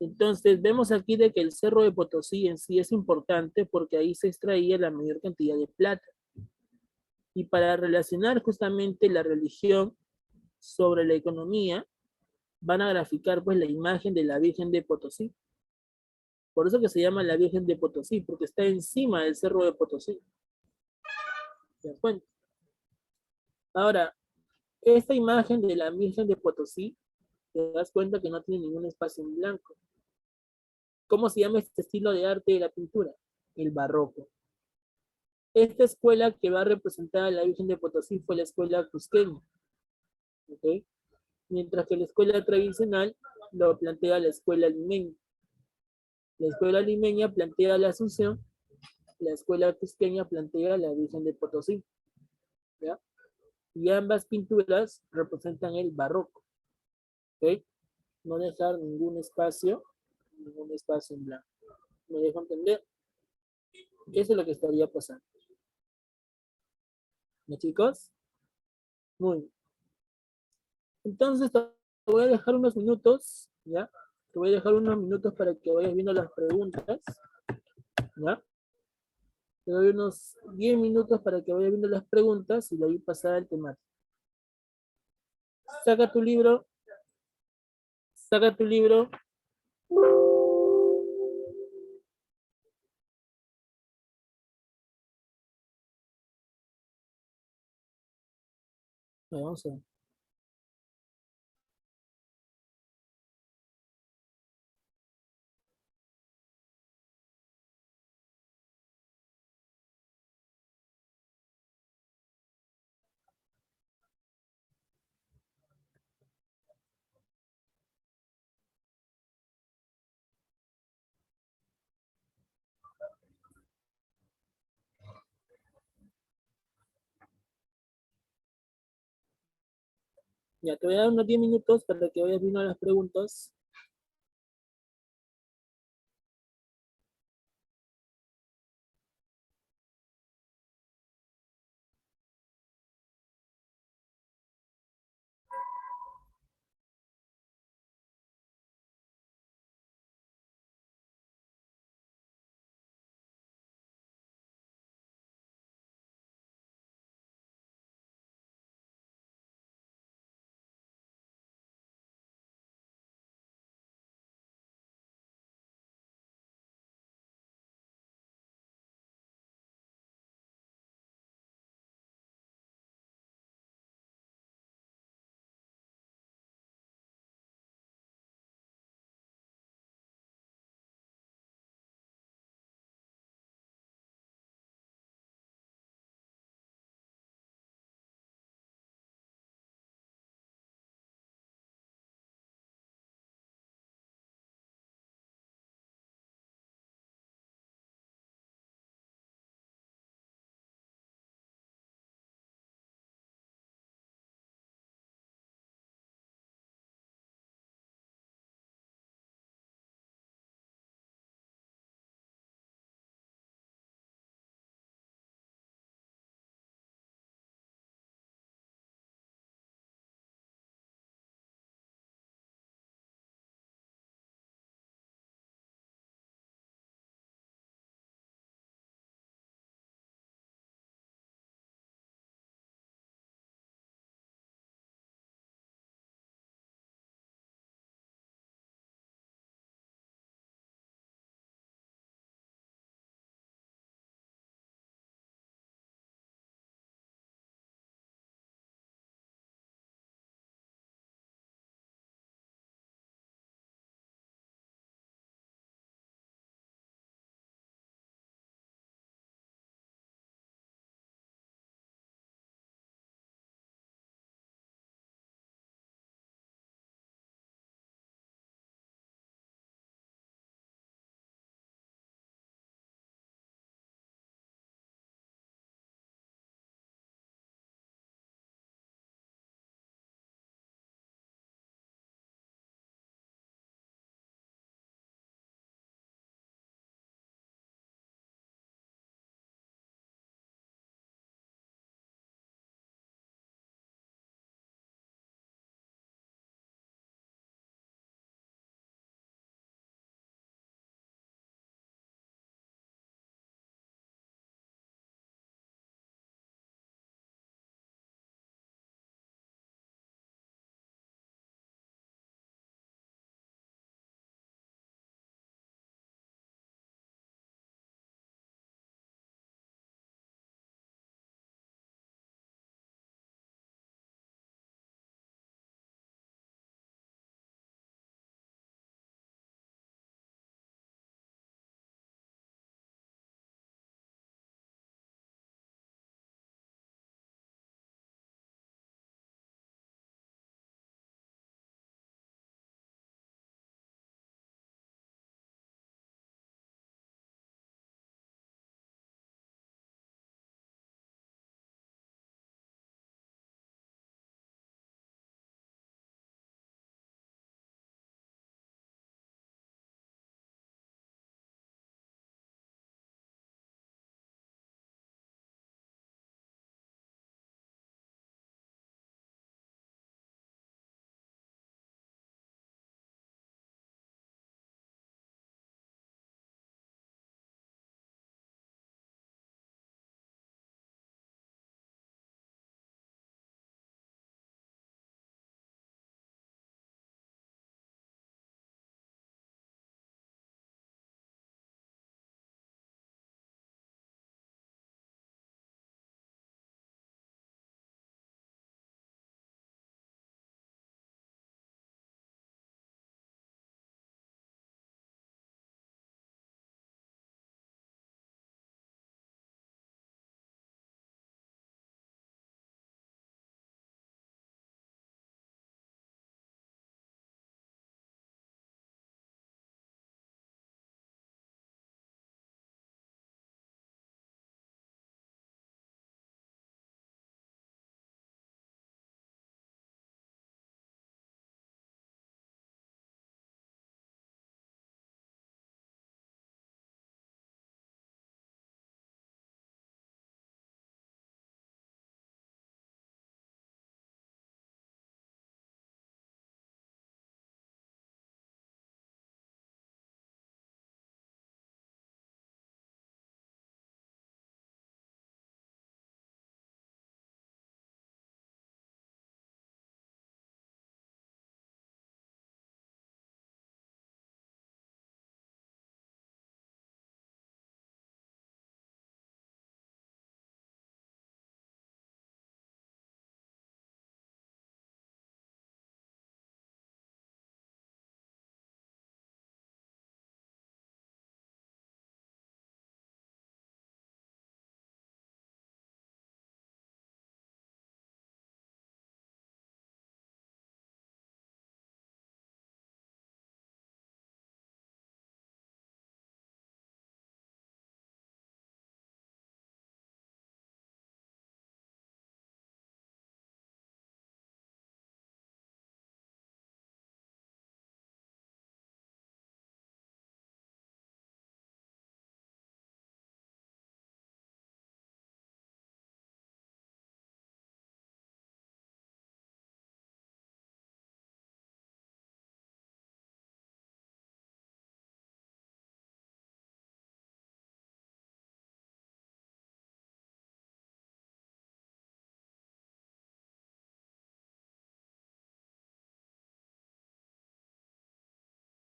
Entonces, vemos aquí de que el Cerro de Potosí en sí es importante porque ahí se extraía la mayor cantidad de plata. Y para relacionar justamente la religión sobre la economía, van a graficar pues la imagen de la Virgen de Potosí. Por eso que se llama la Virgen de Potosí, porque está encima del Cerro de Potosí. ¿Te das cuenta? Ahora, esta imagen de la Virgen de Potosí, te das cuenta que no tiene ningún espacio en blanco. ¿Cómo se llama este estilo de arte de la pintura? El barroco. Esta escuela que va a representar a la Virgen de Potosí fue la escuela cusqueña, ¿ok? Mientras que la escuela tradicional lo plantea la escuela limeña. La escuela limeña plantea la Asunción, la escuela cusqueña plantea la Virgen de Potosí, ¿ya? Y ambas pinturas representan el barroco, ¿ok? No dejar ningún espacio en blanco. ¿Me dejo entender? Eso es lo que estaría pasando. ¿No, chicos? Muy bien. Entonces, te voy a dejar unos minutos, ¿ya? Te voy a dejar unos minutos para que vayas viendo las preguntas, ¿ya? Te doy unos 10 minutos para que vayas viendo las preguntas y de ahí pasar al tema. Saca tu libro, saca tu libro. Vamos a ver. Ya, te voy a dar unos 10 minutos para que vayas viendo las preguntas.